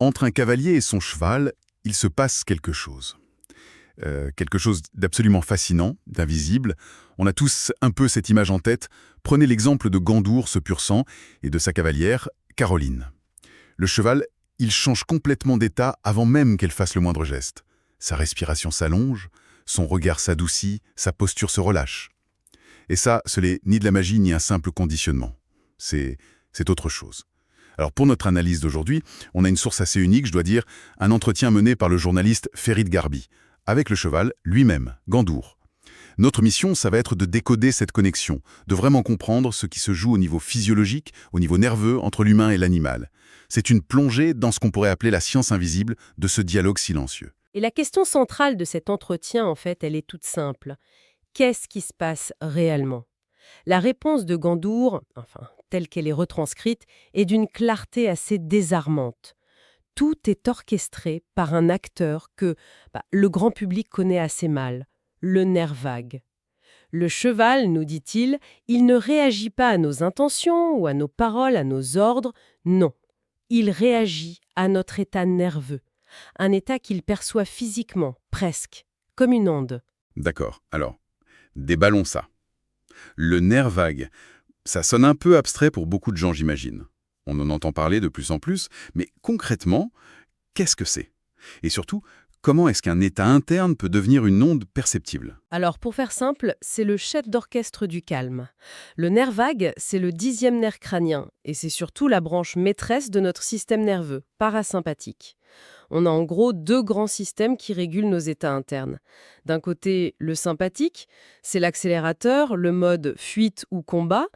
Entre un cavalier et son cheval, il se passe quelque chose d'absolument fascinant, d'invisible. On a tous un peu cette image en tête. Prenez l'exemple de Gandour, ce pur sang, et de sa cavalière, Caroline. Le cheval, il change complètement d'état avant même qu'elle fasse le moindre geste. Sa respiration s'allonge, son regard s'adoucit, sa posture se relâche. Et ça, ce n'est ni de la magie ni un simple conditionnement. C'est autre chose. Alors pour notre analyse d'aujourd'hui, on a une source assez unique, je dois dire, un entretien mené par le journaliste Ferid Garbi, avec le cheval lui-même, Gandour. Notre mission, ça va être de décoder cette connexion, de vraiment comprendre ce qui se joue au niveau physiologique, au niveau nerveux, entre l'humain et l'animal. C'est une plongée dans ce qu'on pourrait appeler la science invisible de ce dialogue silencieux. Et la question centrale de cet entretien, en fait, elle est toute simple. Qu'est-ce qui se passe réellement? La réponse de Gandour, enfin, telle qu'elle est retranscrite, est d'une clarté assez désarmante. Tout est orchestré par un acteur que le grand public connaît assez mal, le nerf vague. Le cheval, nous dit-il, il ne réagit pas à nos intentions ou à nos paroles, à nos ordres, non. Il réagit à notre état nerveux, un état qu'il perçoit physiquement, presque, comme une onde. D'accord, alors, déballons ça. Le nerf vague, ça sonne un peu abstrait pour beaucoup de gens, j'imagine. On en entend parler de plus en plus, mais concrètement, qu'est-ce que c'est? Et surtout, comment est-ce qu'un état interne peut devenir une onde perceptible? Alors, pour faire simple, c'est le chef d'orchestre du calme. Le nerf vague, c'est le 10e nerf crânien, et c'est surtout la branche maîtresse de notre système nerveux, parasympathique. On a en gros deux grands systèmes qui régulent nos états internes. D'un côté, le sympathique, c'est l'accélérateur, le mode fuite ou combat,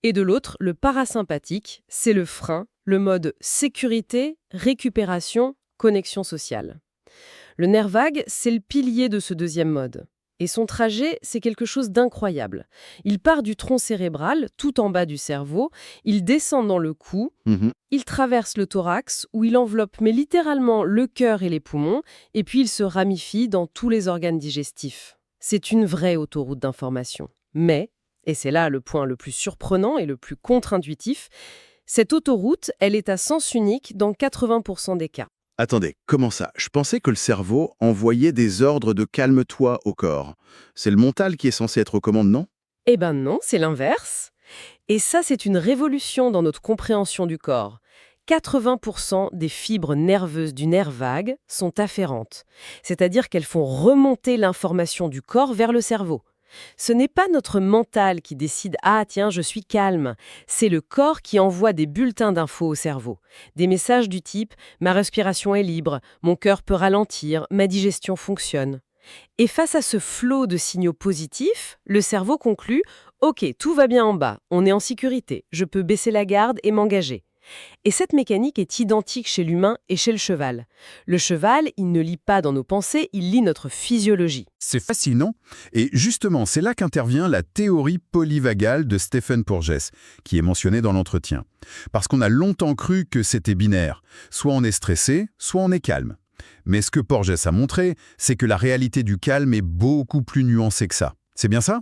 et de l'autre, le parasympathique, c'est le frein, le mode sécurité, récupération, connexion sociale. Le nerf vague, c'est le pilier de ce deuxième mode. Et son trajet, c'est quelque chose d'incroyable. Il part du tronc cérébral, tout en bas du cerveau, il descend dans le cou, il traverse le thorax, où il enveloppe mais littéralement le cœur et les poumons, et puis il se ramifie dans tous les organes digestifs. C'est une vraie autoroute d'information. Mais, et c'est là le point le plus surprenant et le plus contre-intuitif, cette autoroute, elle est à sens unique dans 80% des cas. Attendez, comment ça? Je pensais que le cerveau envoyait des ordres de calme-toi au corps. C'est le mental qui est censé être aux commandes, non? Eh ben non, c'est l'inverse. Et ça, c'est une révolution dans notre compréhension du corps. 80% des fibres nerveuses du nerf vague sont afférentes, c'est-à-dire qu'elles font remonter l'information du corps vers le cerveau. Ce n'est pas notre mental qui décide « Ah tiens, je suis calme ». C'est le corps qui envoie des bulletins d'infos au cerveau. Des messages du type « Ma respiration est libre, mon cœur peut ralentir, ma digestion fonctionne ». Et face à ce flot de signaux positifs, le cerveau conclut « Ok, tout va bien en bas, on est en sécurité, je peux baisser la garde et m'engager ». Et cette mécanique est identique chez l'humain et chez le cheval. Le cheval, il ne lit pas dans nos pensées, il lit notre physiologie. C'est fascinant. Et justement, c'est là qu'intervient la théorie polyvagale de Stephen Porges, qui est mentionnée dans l'entretien. Parce qu'on a longtemps cru que c'était binaire. Soit on est stressé, soit on est calme. Mais ce que Porges a montré, c'est que la réalité du calme est beaucoup plus nuancée que ça. C'est bien ça?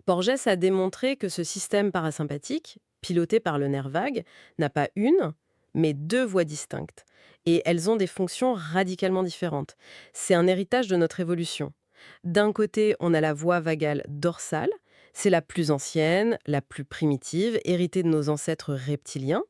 Porges a démontré que ce système parasympathique, piloté par le nerf vague, n'a pas une, mais deux voies distinctes. Et elles ont des fonctions radicalement différentes. C'est un héritage de notre évolution. D'un côté, on a la voie vagale dorsale. C'est la plus ancienne, la plus primitive, héritée de nos ancêtres reptiliens.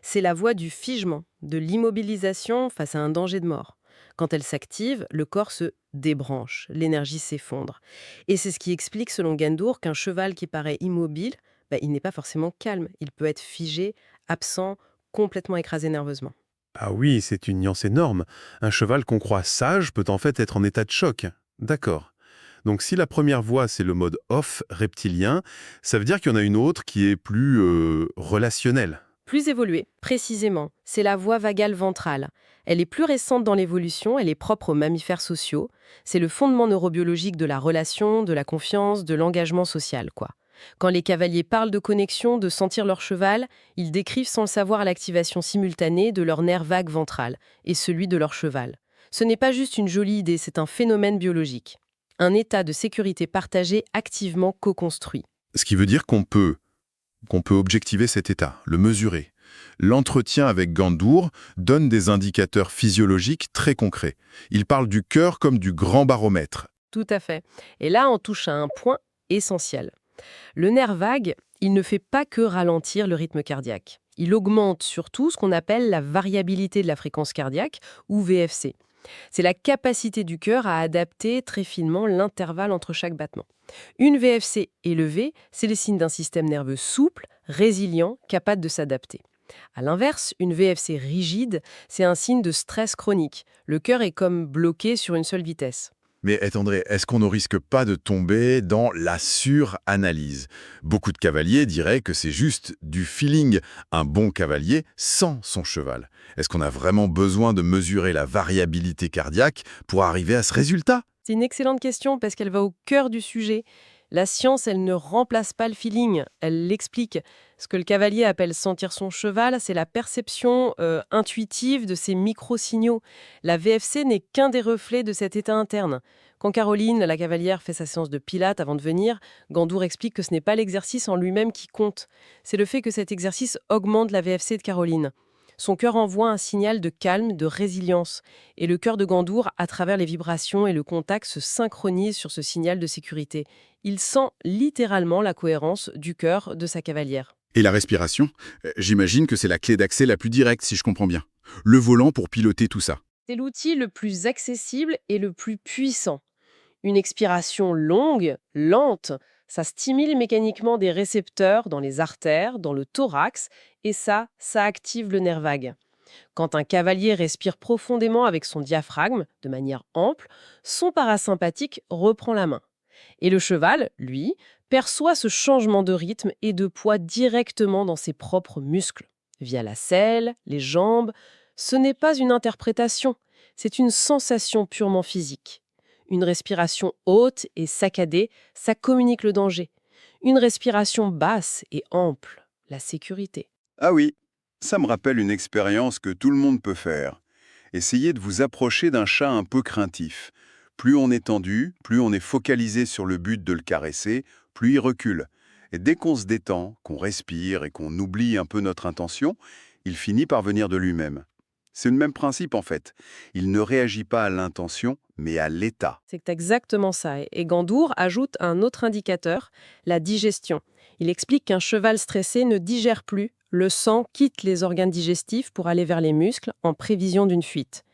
C'est la voie du figement, de l'immobilisation face à un danger de mort. Quand elle s'active, le corps se débranche, l'énergie s'effondre. Et c'est ce qui explique, selon Gandour, qu'un cheval qui paraît immobile, il n'est pas forcément calme. Il peut être figé, absent, complètement écrasé nerveusement. Ah oui, c'est une nuance énorme. Un cheval qu'on croit sage peut en fait être en état de choc. D'accord. Donc si la première voie, c'est le mode off reptilien, ça veut dire qu'il y en a une autre qui est plus relationnelle. Plus évoluée, précisément, c'est la voie vagale ventrale. Elle est plus récente dans l'évolution, elle est propre aux mammifères sociaux. C'est le fondement neurobiologique de la relation, de la confiance, de l'engagement social, quoi. Quand les cavaliers parlent de connexion, de sentir leur cheval, ils décrivent sans le savoir l'activation simultanée de leur nerf vague ventral et celui de leur cheval. Ce n'est pas juste une jolie idée, c'est un phénomène biologique. Un état de sécurité partagé activement co-construit. Ce qui veut dire qu'on peut objectiver cet état, le mesurer. L'entretien avec Gandour donne des indicateurs physiologiques très concrets. Il parle du cœur comme du grand baromètre. Tout à fait. Et là, on touche à un point essentiel. Le nerf vague, il ne fait pas que ralentir le rythme cardiaque. Il augmente surtout ce qu'on appelle la variabilité de la fréquence cardiaque, ou VFC. C'est la capacité du cœur à adapter très finement l'intervalle entre chaque battement. Une VFC élevée, c'est le signe d'un système nerveux souple, résilient, capable de s'adapter. À l'inverse, une VFC rigide, c'est un signe de stress chronique. Le cœur est comme bloqué sur une seule vitesse. Mais attendez, est-ce qu'on ne risque pas de tomber dans la suranalyse? Beaucoup de cavaliers diraient que c'est juste du feeling, un bon cavalier sans son cheval. Est-ce qu'on a vraiment besoin de mesurer la variabilité cardiaque pour arriver à ce résultat? C'est une excellente question parce qu'elle va au cœur du sujet. La science, elle ne remplace pas le feeling, elle l'explique. Ce que le cavalier appelle sentir son cheval, c'est la perception intuitive de ces micro-signaux. La VFC n'est qu'un des reflets de cet état interne. Quand Caroline, la cavalière, fait sa séance de pilates avant de venir, Gandour explique que ce n'est pas l'exercice en lui-même qui compte. C'est le fait que cet exercice augmente la VFC de Caroline. Son cœur envoie un signal de calme, de résilience. Et le cœur de Gandour, à travers les vibrations et le contact, se synchronise sur ce signal de sécurité. Il sent littéralement la cohérence du cœur de sa cavalière. Et la respiration? J'imagine que c'est la clé d'accès la plus directe, si je comprends bien. Le volant pour piloter tout ça. C'est l'outil le plus accessible et le plus puissant. Une expiration longue, lente, ça stimule mécaniquement des récepteurs dans les artères, dans le thorax, et ça active le nerf vague. Quand un cavalier respire profondément avec son diaphragme, de manière ample, son parasympathique reprend la main. Et le cheval, lui, perçoit ce changement de rythme et de poids directement dans ses propres muscles, via la selle, les jambes. Ce n'est pas une interprétation, c'est une sensation purement physique. Une respiration haute et saccadée, ça communique le danger. Une respiration basse et ample, la sécurité. Ah oui, ça me rappelle une expérience que tout le monde peut faire. Essayez de vous approcher d'un chat un peu craintif. Plus on est tendu, plus on est focalisé sur le but de le caresser, plus il recule. Et dès qu'on se détend, qu'on respire et qu'on oublie un peu notre intention, il finit par venir de lui-même. C'est le même principe en fait. Il ne réagit pas à l'intention, mais à l'état. C'est exactement ça. Et Gandour ajoute un autre indicateur, la digestion. Il explique qu'un cheval stressé ne digère plus. Le sang quitte les organes digestifs pour aller vers les muscles en prévision d'une fuite.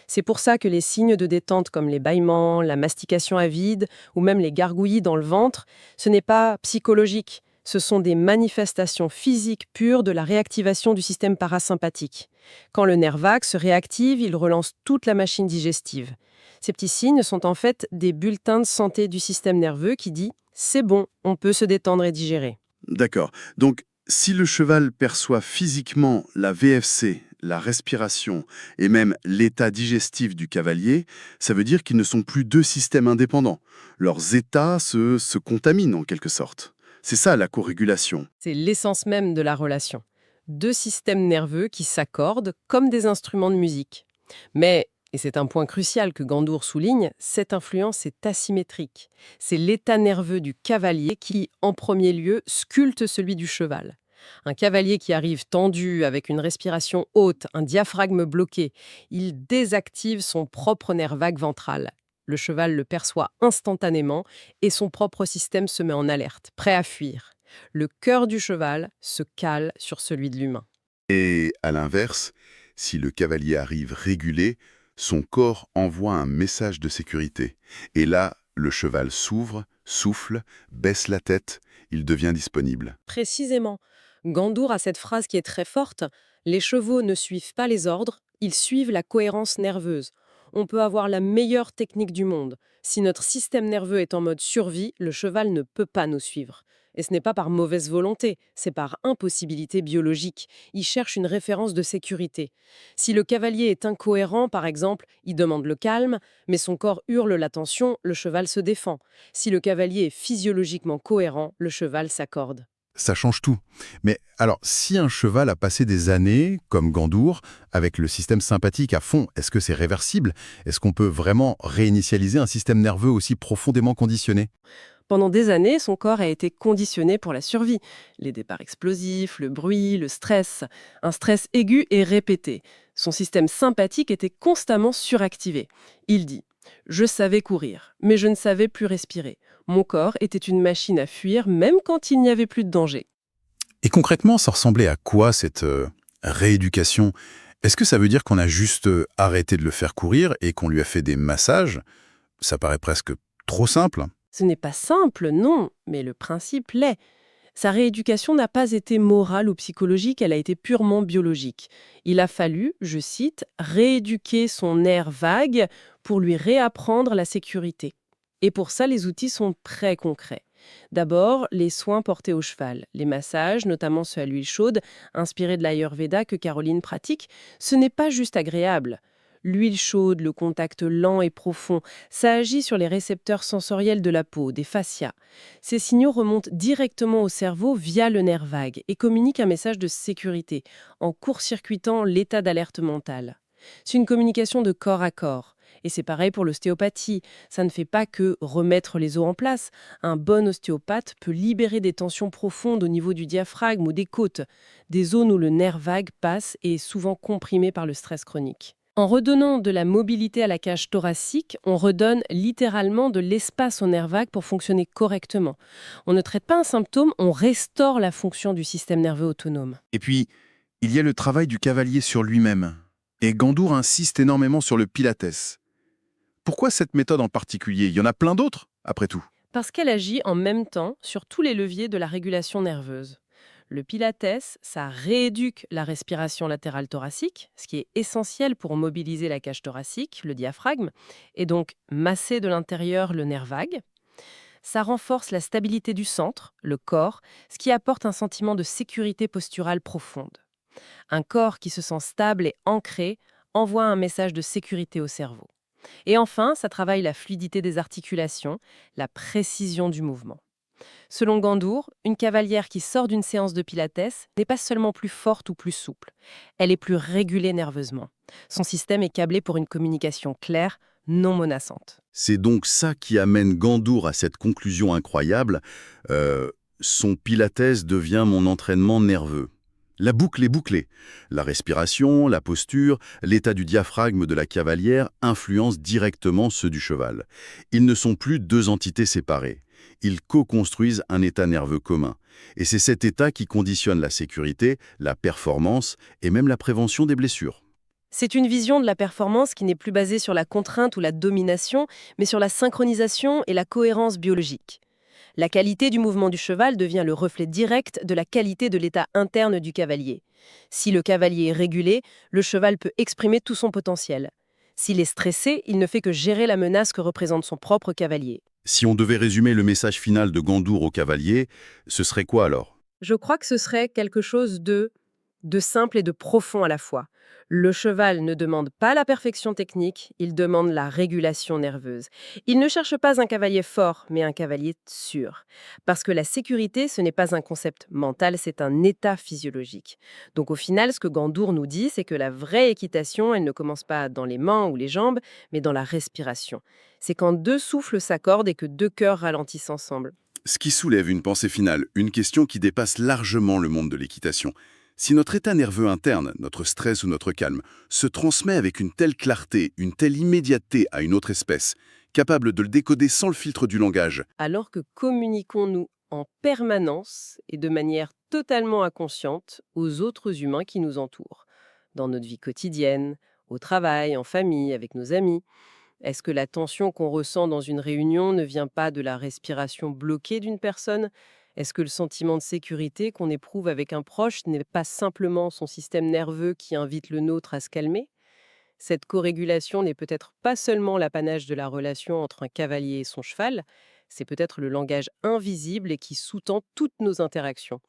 C'est pour ça que les signes de détente comme les bâillements, la mastication à vide ou même les gargouillis dans le ventre, ce n'est pas psychologique. Ce sont des manifestations physiques pures de la réactivation du système parasympathique. Quand le nerf vague se réactive, il relance toute la machine digestive. Ces petits signes sont en fait des bulletins de santé du système nerveux qui dit « c'est bon, on peut se détendre et digérer ». D'accord. Donc, si le cheval perçoit physiquement la VFC, la respiration et même l'état digestif du cavalier, ça veut dire qu'ils ne sont plus deux systèmes indépendants. Leurs états se contaminent en quelque sorte. C'est ça la corrégulation. C'est l'essence même de la relation. Deux systèmes nerveux qui s'accordent comme des instruments de musique. Mais, et c'est un point crucial que Gandour souligne, cette influence est asymétrique. C'est l'état nerveux du cavalier qui, en premier lieu, sculpte celui du cheval. Un cavalier qui arrive tendu, avec une respiration haute, un diaphragme bloqué, il désactive son propre nerf vague ventral. Le cheval le perçoit instantanément et son propre système se met en alerte, prêt à fuir. Le cœur du cheval se cale sur celui de l'humain. Et à l'inverse, si le cavalier arrive régulé, son corps envoie un message de sécurité. Et là, le cheval s'ouvre, souffle, baisse la tête, il devient disponible. Précisément, Gandour a cette phrase qui est très forte, « Les chevaux ne suivent pas les ordres, ils suivent la cohérence nerveuse ». On peut avoir la meilleure technique du monde. Si notre système nerveux est en mode survie, le cheval ne peut pas nous suivre. Et ce n'est pas par mauvaise volonté, c'est par impossibilité biologique. Il cherche une référence de sécurité. Si le cavalier est incohérent, par exemple, il demande le calme, mais son corps hurle la tension, le cheval se défend. Si le cavalier est physiologiquement cohérent, le cheval s'accorde. Ça change tout. Mais alors, si un cheval a passé des années, comme Gandour, avec le système sympathique à fond, est-ce que c'est réversible? Est-ce qu'on peut vraiment réinitialiser un système nerveux aussi profondément conditionné? Pendant des années, son corps a été conditionné pour la survie. Les départs explosifs, le bruit, le stress, un stress aigu et répété. Son système sympathique était constamment suractivé. Il dit « Je savais courir, mais je ne savais plus respirer. Mon corps était une machine à fuir même quand il n'y avait plus de danger. » Et concrètement, ça ressemblait à quoi cette rééducation? Est-ce que ça veut dire qu'on a juste arrêté de le faire courir et qu'on lui a fait des massages? Ça paraît presque trop simple. Ce n'est pas simple, non, mais le principe l'est. Sa rééducation n'a pas été morale ou psychologique, elle a été purement biologique. Il a fallu, je cite, « rééduquer son nerf vague pour lui réapprendre la sécurité ». Et pour ça, les outils sont très concrets. D'abord, les soins portés au cheval, les massages, notamment ceux à l'huile chaude, inspirés de l'Ayurveda que Caroline pratique, ce n'est pas juste agréable. L'huile chaude, le contact lent et profond, ça agit sur les récepteurs sensoriels de la peau, des fascias. Ces signaux remontent directement au cerveau via le nerf vague et communiquent un message de sécurité, en court-circuitant l'état d'alerte mentale. C'est une communication de corps à corps. Et c'est pareil pour l'ostéopathie. Ça ne fait pas que remettre les os en place. Un bon ostéopathe peut libérer des tensions profondes au niveau du diaphragme ou des côtes, des zones où le nerf vague passe et est souvent comprimé par le stress chronique. En redonnant de la mobilité à la cage thoracique, on redonne littéralement de l'espace au nerf vague pour fonctionner correctement. On ne traite pas un symptôme, on restaure la fonction du système nerveux autonome. Et puis, il y a le travail du cavalier sur lui-même. Et Gandour insiste énormément sur le pilates. Pourquoi cette méthode en particulier? Il y en a plein d'autres, après tout. Parce qu'elle agit en même temps sur tous les leviers de la régulation nerveuse. Le pilates, ça rééduque la respiration latérale thoracique, ce qui est essentiel pour mobiliser la cage thoracique, le diaphragme, et donc masser de l'intérieur le nerf vague. Ça renforce la stabilité du centre, le corps, ce qui apporte un sentiment de sécurité posturale profonde. Un corps qui se sent stable et ancré envoie un message de sécurité au cerveau. Et enfin, ça travaille la fluidité des articulations, la précision du mouvement. Selon Gandour, une cavalière qui sort d'une séance de pilates n'est pas seulement plus forte ou plus souple, elle est plus régulée nerveusement. Son système est câblé pour une communication claire, non menaçante. C'est donc ça qui amène Gandour à cette conclusion incroyable. Son pilates devient mon entraînement nerveux. La boucle est bouclée. La respiration, la posture, l'état du diaphragme de la cavalière influencent directement ceux du cheval. Ils ne sont plus deux entités séparées. Ils co-construisent un état nerveux commun. Et c'est cet état qui conditionne la sécurité, la performance et même la prévention des blessures. C'est une vision de la performance qui n'est plus basée sur la contrainte ou la domination, mais sur la synchronisation et la cohérence biologique. La qualité du mouvement du cheval devient le reflet direct de la qualité de l'état interne du cavalier. Si le cavalier est régulé, le cheval peut exprimer tout son potentiel. S'il est stressé, il ne fait que gérer la menace que représente son propre cavalier. Si on devait résumer le message final de Gandour au cavalier, ce serait quoi alors? Je crois que ce serait quelque chose de simple et de profond à la fois. Le cheval ne demande pas la perfection technique, il demande la régulation nerveuse. Il ne cherche pas un cavalier fort, mais un cavalier sûr. Parce que la sécurité, ce n'est pas un concept mental, c'est un état physiologique. Donc au final, ce que Gandour nous dit, c'est que la vraie équitation, elle ne commence pas dans les mains ou les jambes, mais dans la respiration. C'est quand deux souffles s'accordent et que deux cœurs ralentissent ensemble. Ce qui soulève une pensée finale, une question qui dépasse largement le monde de l'équitation. Si notre état nerveux interne, notre stress ou notre calme, se transmet avec une telle clarté, une telle immédiateté à une autre espèce, capable de le décoder sans le filtre du langage, Alors que communiquons-nous en permanence et de manière totalement inconsciente aux autres humains qui nous entourent, dans notre vie quotidienne, au travail, en famille, avec nos amis? Est-ce que la tension qu'on ressent dans une réunion ne vient pas de la respiration bloquée d'une personne? Est-ce que le sentiment de sécurité qu'on éprouve avec un proche n'est pas simplement son système nerveux qui invite le nôtre à se calmer? Cette corrégulation n'est peut-être pas seulement l'apanage de la relation entre un cavalier et son cheval, c'est peut-être le langage invisible et qui sous-tend toutes nos interactions.